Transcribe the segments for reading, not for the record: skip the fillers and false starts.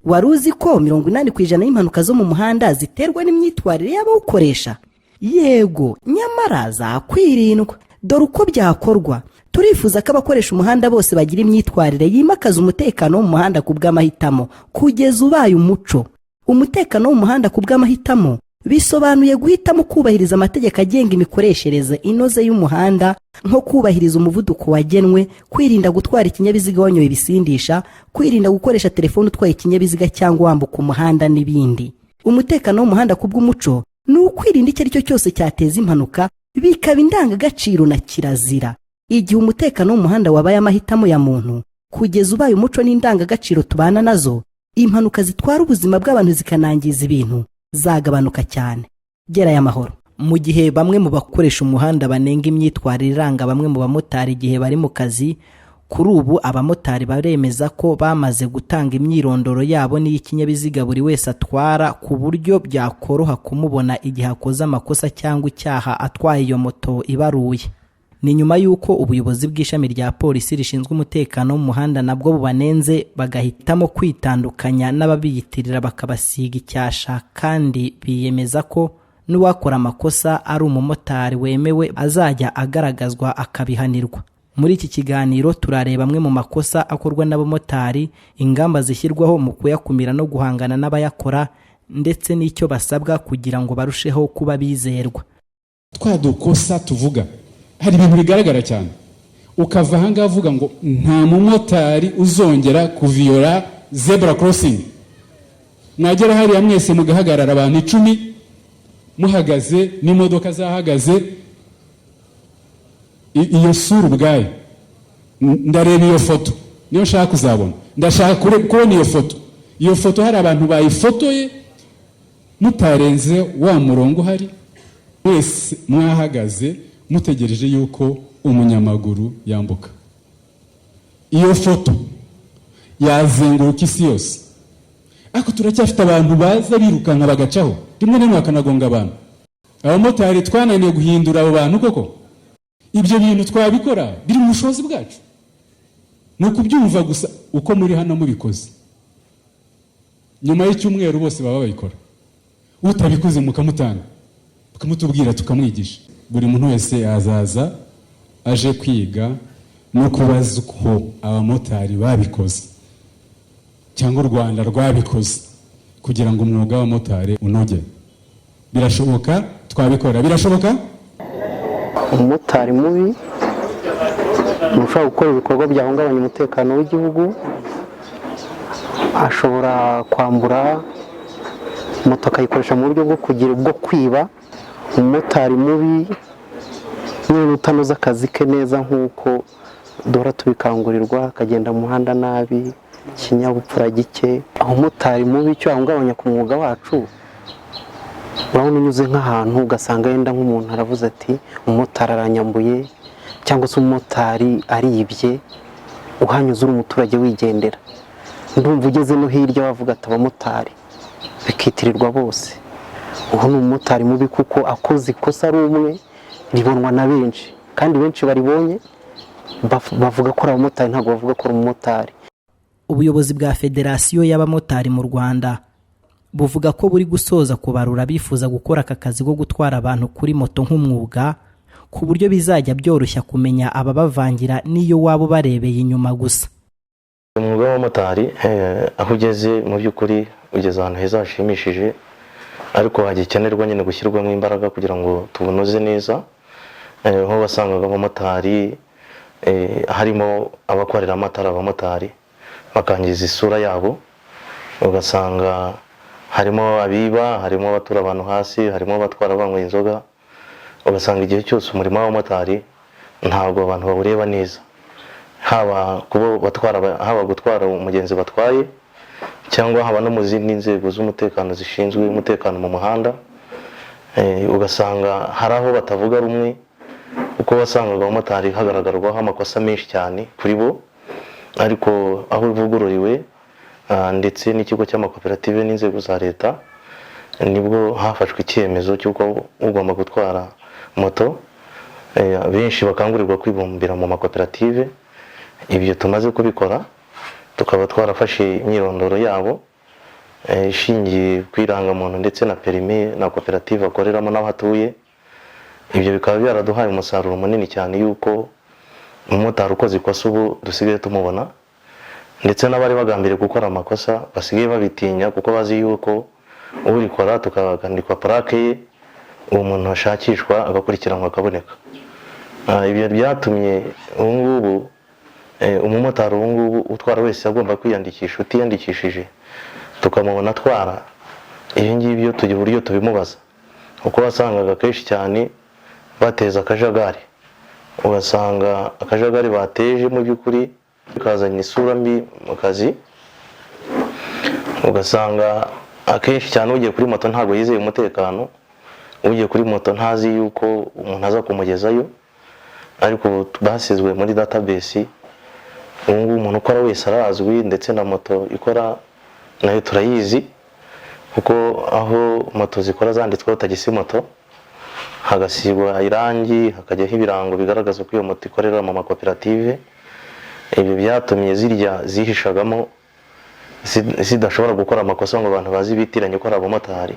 wari uzi ko 80% y'impanuka zo mu muhanda ziterwa n'imyitwarire y'abawukoresha? Yego, nyamara zakwirindwa. Dore uko byakorwa. Turifuza ko abakoresha umuhanda bose bagira imyitwarire yimakaza umutekano wo mu muhanda ku bw'amahitamo kugeza ubaye umuco. Umutekano wo mu muhanda ku bw'amahitamo bisobanuye guhitamo kubahiriza amategeko agenga imikoreshereze inoze y'umuhanda, nko kubahiriza umuvuduko wagenwe, kwirinda gutwara ikinyabiziga wanyoye ibisindisha, kwirinda gukoresha telefone utwaye ikinyabiziga cyangwa wambuka umuhanda n'ibindi. Umutekano wo mu muhanda ku bw'umuco ni ukwirinda icyo ari cyo cyose cyateza impanuka, bikaba indangagaciro na kirazira. Igihe umutekano wo mu muhanda wabaye amahitamo ya muntu kugeza ubaye umuco n'indangagaciro tubana nazo, impanuka zitwara ubuzima bw'abantu zikanangiza ibintu zagabanuka cyane. Gerayo amahoro. Mu gihe bamwe mu bakoresha umuhanda banenga imyitwarire iranga bamwe mu bamotari igihe bari mu kazi, kuri ubu abamotari baremeza ko bamaze gutanga imyirondoro yabo n'ikinyabiziga buri wese atwara, ku buryo byakoroha kumubona igihe akoze amakosa cyangwa icyaha atwaye iyo moto ibaruye. Ni nyuma y'uko ubuyobozi bw'ishami rya polisi rishinzwe umutekano mu muhanda nabwo bubanenze, bagahitamo kwitandukanya n'ababiyitirira bakabasiga icyasha, kandi biyemeza ko n'uwakora amakosa ari umumotari wemewe azajya agaragazwa akabihanirwa. Muri iki kiganiro turareba amwe mu makosa akorwa n'abamotari, ingamba zishyirwaho mu kuyakumira no guhangana n'abayakora, ndetse n'icyo basabwa kugira ngo barusheho kuba bizerwa. Twadukosa tuvuga hari ibintu bigaragara cyane, ukava hanga avuga ngo nta mumotari uzongera kuviyora zebra crossing. Mwagera hari mwese mugahagarara abantu 10 muhagaze n'imodoka zahagaze, iyo sura ubwayo ndareba iyo foto, niyo nshaka kuzabona. Ndashaka kubona iyo foto hari abantu bayifotoye mutarenze wa murongo hari wese mwahagaze mutegereje yuko umunyamaguru yambuka. Iyo foto yazenguruka isi yose, ariko turacyafite abantu baza birukanka bagacaho, rimwe na rimwe bakanagonga abantu. Abamotari twananiye guhindura abo bantu koko? Ibyo bintu twabikora biri mu bushobozi bwacu? Ni ukubyumva gusa uko muri hano mubikoze, nyuma y'icyumweru bose baba bayikora. Utabikoze mukamutanga, mukamutubwira tukamwigisha. Buri muntu wese azaza aje kwiga no kubaza uko abamotari babikoze cyangwa u Rwanda rwabikoze kugira ngo umwuga w'abamotari unoge. Birashoboka, twabikora. Birashoboka. Umumotari mubi ushobora gukora ibikorwa byahungabanya umutekano w'igihugu, ashobora kwambura moto akayikoresha mu buryo bwo kwiba. Umumotari mubi niwe utanoza akazi ke neza nk'uko duhora tubikangurirwa, akagenda mu muhanda nabi, ikinyabupfura gike. Umumotari mubi icyo ahungabanya ku mwuga wacu, urabona unyuze nk'ahantu ugasanga yenda nk'umuntu aravuze ati umumotari aranyambuye, cyangwa se umumotari aribye, uhanyuze uri umuturage wigendera, ndumva ugeze no hirya wavuga ati abamotari, bikitirirwa bose. Ubu ni umumotari mubi kuko akoze ikosa ari umwe ribonwa na benshi, kandi benshi baribonye bavuga ko ari abamotari, ntabwo bavuga ko ari umumotari. Ubuyobozi bwa Federasiyo y'Abamotari mu Rwanda buvuga ko buri gusoza kubarura bifuza gukora aka kazi ko gutwara abantu kuri moto nk'umwuga, ku buryo bizajya byoroshya kumenya ababavangira n'iyo wabo barebeye inyuma gusa. Umwuga w'abamotari aho ugeze mu by'ukuri ugeze ahantu heza hashimishije, ariko hagikenerwa nyine gushyirwamo imbaraga kugira ngo tubunoze neza. Aho wasangaga abamotari harimo abakorera amatara, abamotari bakangiza isura yabo, ugasanga harimo abiba, harimo abatura abantu hasi, harimo abatwara banywa inzoga. Ugasanga igihe cyose umurimo w'abamotari ntabwo abantu bawureba neza, haba gutwara umugenzi batwaye, cyangwa haba no mu zindi nzego z'umutekano zishinzwe umutekano mu muhanda. Ugasanga hari aho batavuga rumwe, kuko wasangaga abamotari hagaragarwaho amakosa menshi cyane kuri bo. Ariko aho bivugururiwe ndetse n'ikigo cy'amakoperative n'inzego za leta, nibwo hafashwe icyemezo cy'uko ugomba gutwara moto benshi bakangurirwa kwibumbira mu makoperative. Ibyo tumaze kubikora, tukaba twarafashe imyirondoro yabo ishingiye ku irangamuntu ndetse na perimi na koperative akoreramo n'aho atuye. Ibyo bikaba byaraduhaye umusaruro munini cyane yuko umumotari ukoze ikosa ubu dusigaye tumubona, ndetse n'abari bagambiriye gukora amakosa basigaye babitinya kuko bazi yuko urikora tukagandikwa plaque ye, uwo muntu ashakishwa agakurikiranwa akaboneka. Ibyo byatumye ubu ngubu umumotari ubu ngubu utwara wese agomba kwiyandikisha, utiyandikishije tukamubona atwara iyo ngibyo tugira uburyo tubimubaza, kuko wasangaga kenshi cyane bateza akajagari, ugasanga akajagari bateje mu by'ukuri kazanye isura mbi mu kazi. Ugasanga akenshi cyane ugiye kuri moto ntabwo yizeye umutekano, ugiye kuri moto ntazi yuko umuntu aza kumugezayo, ariko basizwe muri database. Ubu ngubu umuntu ukora wese arazwi, ndetse na moto ikora nayo turayizi, kuko aho moto zikora zanditsweho tagisi moto hagasigwa irangi, hakajyaho ibirango bigaragaza ko iyo moto ikorera mu makoperative. Ibi byatumye zirya zihishagamo zidashobora gukora amakosa ngo abantu bazi bitiranye ko ari abamotari.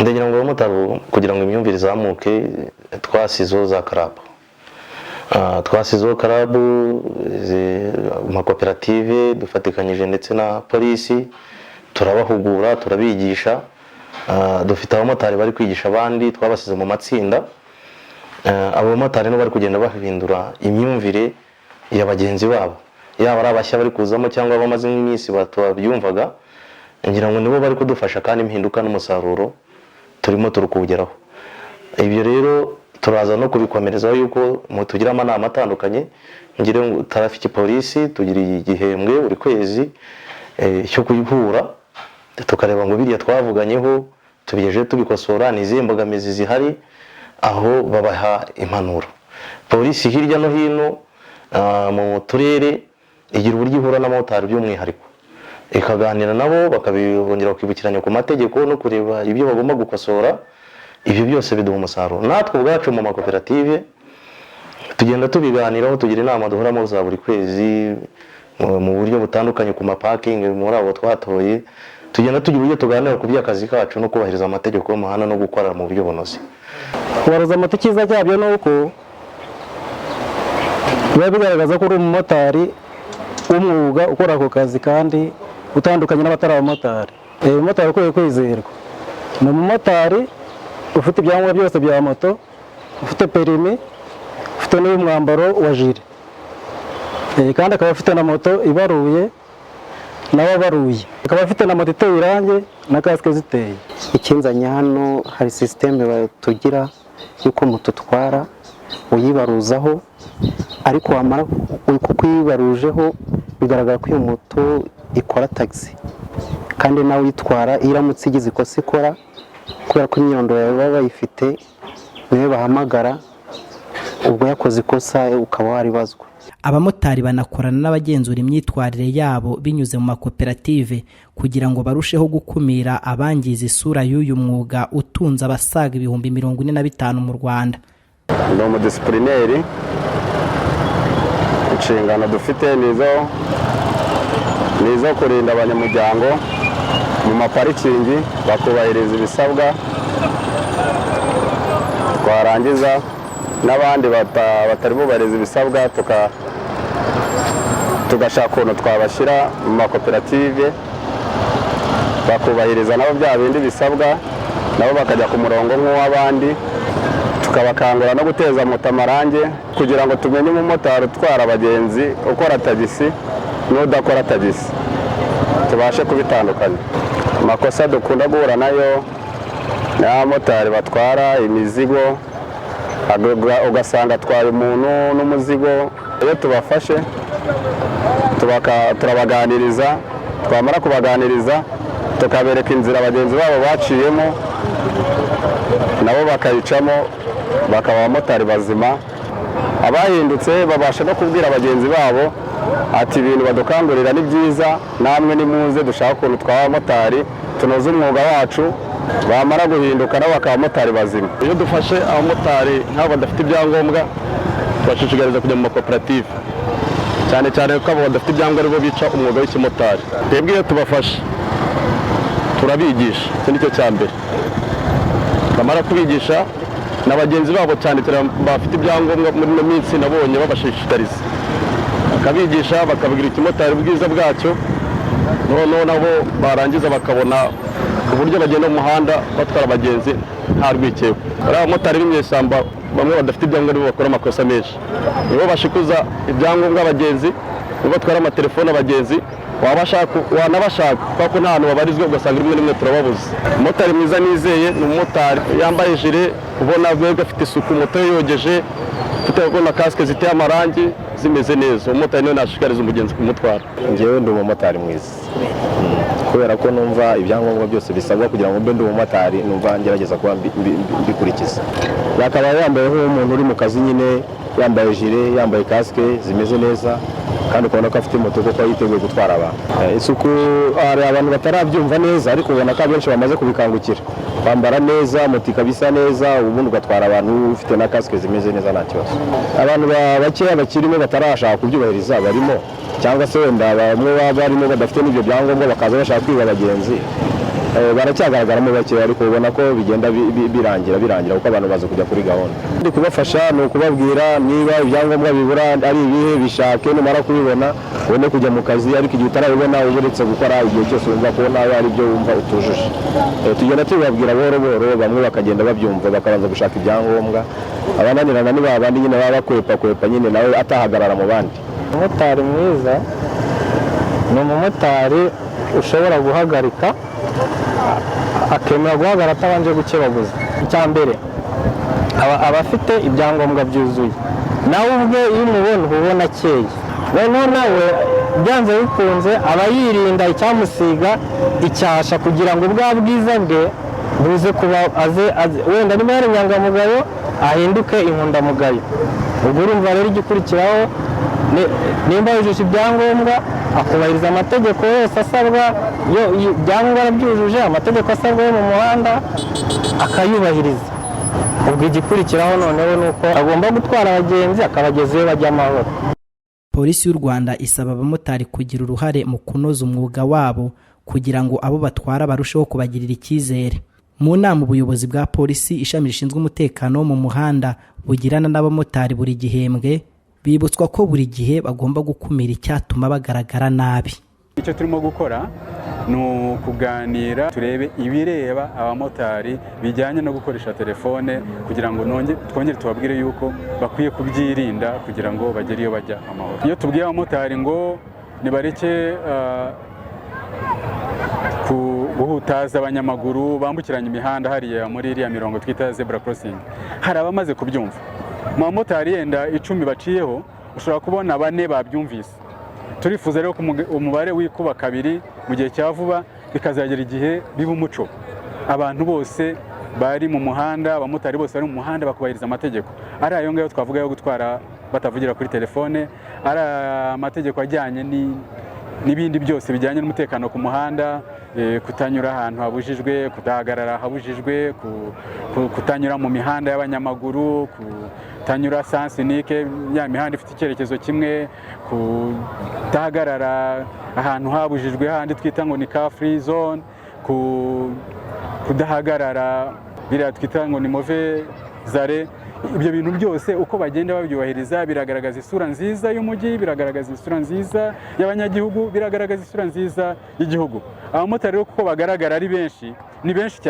Ndagira ngo abamotari kugira ngo imyumvire izamuke twasizeho za karabu, twasizeho karabu makoperative dufatikanyije ndetse na polisi, turabahugura turabigisha. Dufite abamotari bari kwigisha abandi, twabasize mu matsinda. Abamotari no bari kugenda bahindura imyumvire ya bagenzi babo, yaba ari abashya bari kuzamo cyangwa bamaze nk'iminsi batabyumvaga. Ngira ngo nibo bari kudufasha kandi impinduka n'umusaruro turimo turukugeraho. Ibyo rero turaza no kubikomerezaho yuko tugira amanama atandukanye. Ngire ngo tarafiki polisi tugira igihembwe buri kwezi cyo kuyihura, tukareba ngo biriya twavuganyeho tubigeje tubikosora, n'izihe mbogamizi zihari, aho babaha impanuro. Polisi hirya no hino mu turere igira uburyo ihura n'abamotari by'umwihariko, ikaganira nabo bakabongera kwibukiranya ku mategeko no kureba ibyo bagomba gukosora. Ibyo byose biduha umusaruro. Natwe ubwacu mu makoperative tugenda tubiganiraho, tugira inama duhoramo za buri kwezi mu buryo butandukanye ku maparking muri abo twatoye. Tugenda tugira uburyo tuganira ku by'akazi kacu no kubahiriza amategeko y'umuhanda no gukora mu buryo bunoze. Kubaruza moto cyiza cyabyo nuko biba bigaragaza ko uri umumotari w'umwuga ukora ako kazi kandi utandukanye n'abatari abamotari. Umumotari ukwiye kwizerwa ni umumotari ufite ibyangombwa byose bya moto, ufite perimi, ufite n'umwambaro wa jire, kandi akaba afite na moto ibaruye nawe abaruye, akaba afite na moto iteye irangi na kasike ziteye. Ikinzanye hano hari systeme tugira yuko moto twara uyibaruzaho, ariko wamara kuyibarujeho bigaragara ko iyo moto ikora taxi, kandi nawe uyitwara iramutse igize ikosa ikora, kubera ko imyirondoro baba bayifite niwe bahamagara ubwo yakoze ikosa ukaba waribazwa. Abamotari banakorana n'abagenzura imyitwarire yabo binyuze mu makoperative kugira ngo barusheho gukumira abangiza isura y'uyu mwuga utunze abasaga 45,000 mu Rwanda. Ni umudisiplineri, inshingano dufite nizo kurinda abanyamuryango mu maparikingi bakubahiriza ibisabwa, twarangiza n'abandi batari bubahiriza ibisabwa tugashaka ukuntu twabashyira mu makoperative bakubahiriza nabo bya bindi bisabwa, nabo bakajya ku murongo nk'uw'abandi, tukabakangura no guteza moto amarange kugira ngo tumenye umumotari utwara abagenzi ukora tagisi n'udakora tagisi, tubashe kubitandukanya. Amakosa dukunda guhura nayo ni abamotari batwara imizigo, ugasanga atwaye umuntu n'umuzigo. Iyo tubafashe turabaganiriza, twamara kubaganiriza tukabereka inzira abagenzi babo baciyemo, nabo bakayicamo bakaba abamotari bazima. Abahindutse babasha no kubwira abagenzi babo ati ibintu badukangurira ni byiza, namwe nimuze dushaka ukuntu tw'abamotari tunoze umwuga wacu. Bamara guhinduka nabo bakaba abamotari bazima. Iyo dufashe abamotari nk'abo badafite ibyangombwa tubashishikariza kujya mu makoperative, cyane cyane ko abo badafite ibyangombwa aribo bica umwuga w'ikimotari. Twebwe iyo tubafashe turabigisha, icyo nicyo cya mbere. Bamara kubigisha na bagenzi babo cyane bafite ibyangombwa muri ino minsi nabonye babashishikariza, bakabigisha bakabwira ikimotari ubwiza bwacyo, noneho nabo barangiza bakabona uburyo bagenda mu muhanda batwara abagenzi nta rwikekwe. Ari abamotari b'imyeshyamba bamwe badafite ibyangombwa bakora amakosa menshi, nibo bashikuza ibyangombwa abagenzi, nibo batwara amatelefone abagenzi, wanabashaka kuko nta hantu babarizwa ugasanga rimwe rimwe turababuze. Umumotari mwiza nizeye ni umumotari yambaye jire, ubona bwebwe afite isuku, moto yogeje, ufite na kasike ziteye amarangi zimeze neza. Umumotari niwe nashishikariza umugenzi kumutwara. Njyewe ndi umumotari mwiza kubera ko numva ibyangombwa byose bisabwa kugira ngo mbe ndi umumotari, numva ngerageza kuba mbikurikiza. Yakaba yambaye nk'umuntu uri mu kazi nyine, yambaye jire, yambaye kasike zimeze neza, kandi ukabona ko afite moto kuko yiteguye gutwara abantu. Isuku hari abantu batarabyumva neza, ariko ubona ko abenshi bamaze kubikangukira. Kwambara neza, moto ikabisa neza, ubundi ugatwara abantu ufite na kasike zimeze neza nta kibazo. Abantu bakeya bakirimo batarashaka kubyubahiriza barimo, cyangwa se wenda bamwe baba barimo badafite n'ibyo byangombwa bakaza bashaka kwiba abagenzi, baracyagaragaramo bakeya, ariko ubona ko bigenda birangira kuko abantu baza kujya kuri gahunda. Ndi kubafasha ni ukubabwira niba ibyangombwa bibura ari ibihe, bishake, numara kubibona ubone kujya mu kazi, ariko igihe utarabibona uburetse gukora igihe cyose wumva ko nawe ari byo wumva utujuje. Tugenda tubabwira buhoro buhoro, bamwe bakagenda babyumva bakabanza gushaka ibyangombwa, abananirana ni babandi nyine baba bakwepa nyine nawe atahagarara mu bandi. Umumotari mwiza ni umumotari ushobora guhagarika akemera guhagarara atabanje gukebaguza. Icya mbere aba afite ibyangombwa byuzuye, nawe ubwe iyo umubona ubona akeye, noneho nawe byanze bikunze aba yirinda icyamusiga icyasha kugira ngo ubwa bwiza bwe buze kuba wenda niba yari inyangamugayo ahinduke inkundamugayo. Ubwo urumva rero igikurikiraho nimba yujuje ibyangombwa akubahiriza amategeko yose asabwa, ibyangombwa arabyujuje, amategeko asabwa yo mu muhanda akayubahiriza. Ubwo igikurikiraho noneho ni uko agomba gutwara abagenzi akabageza iyo bajya amahoro. Polisi y'u Rwanda isaba abamotari kugira uruhare mu kunoza umwuga wabo kugira ngo abo batwara barusheho kubagirira icyizere. Mu nama ubuyobozi bwa polisi ishami rishinzwe umutekano wo mu muhanda bugirana n'abamotari buri gihembwe, bibutswa ko buri gihe bagomba gukumira icyatuma bagaragara nabi. Icyo turimo gukora ni ukuganira turebe ibireba abamotari bijyanye no gukoresha telefone, kugira ngo twongere tubabwire yuko bakwiye kubyirinda kugira ngo bagere iyo bajya amahoro. Iyo tubwiye abamotari ngo nibareke guhutaza abanyamaguru bambukiranya imihanda hariya muri iriya mirongo twita zebra crossing, hari abamaze kubyumva. Mu bamotari yenda 10 baciyeho ushobora kubona 4 babyumvise. Turifuza rero ko umubare wikuba 2 mu gihe cya vuba, bikazagera igihe biba umuco. Abantu bose bari mu muhanda, abamotari bose bari mu muhanda bakubahiriza amategeko. Ari ayo ngayo twavuga yo gutwara batavugira kuri telefone, ari amategeko ajyanye n'ibindi byose bijyanye n'umutekano ku muhanda, kutanyura ahantu habujijwe, kudahagarara habujijwe, kutanyura mu mihanda y'abanyamaguru, kutanyura sens unique, ya mihanda ifite icyerekezo kimwe, kudahagarara ahantu habujijwe handi twita ngo ni car free zone, kudahagarara biriya twita ngo ni mauvais arrêt. Ibyo bintu byose uko bagenda babyubahiriza biragaragaza isura nziza y'umujyi, biragaragaza isura nziza y'abanyagihugu, biragaragaza isura nziza y'igihugu. Abamotari rero kuko bagaragara ari benshi, ni benshi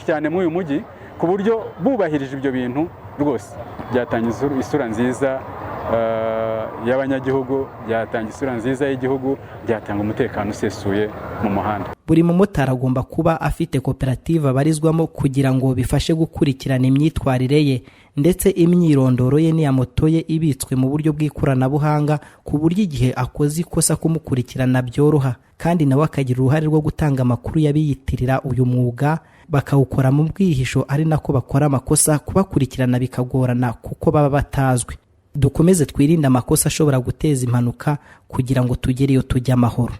cyane muri uyu mujyi, ku buryo bubahirije ibyo bintu rwose byatanga isura nziza y'abanyagihugu, byatanga isura nziza y'igihugu, byatanga umutekano usesuye mu muhanda. Buri mumotari agomba kuba afite koperative abarizwamo kugira ngo bifashe gukurikirana imyitwarire ye, ndetse imyirondoro ye n'iya moto ye ibitswe mu buryo bw'ikoranabuhanga, ku buryo igihe akoze ikosa kumukurikirana byoroha, kandi nawe akagira uruhare rwo gutanga amakuru y'abiyitirira uyu mwuga bakawukora mu bwihisho, ari nako bakora amakosa kubakurikirana bikagorana kuko baba batazwi. Dukomeze twirinde amakosa ashobora guteza impanuka kugira ngo tugere iyo tujya amahoro.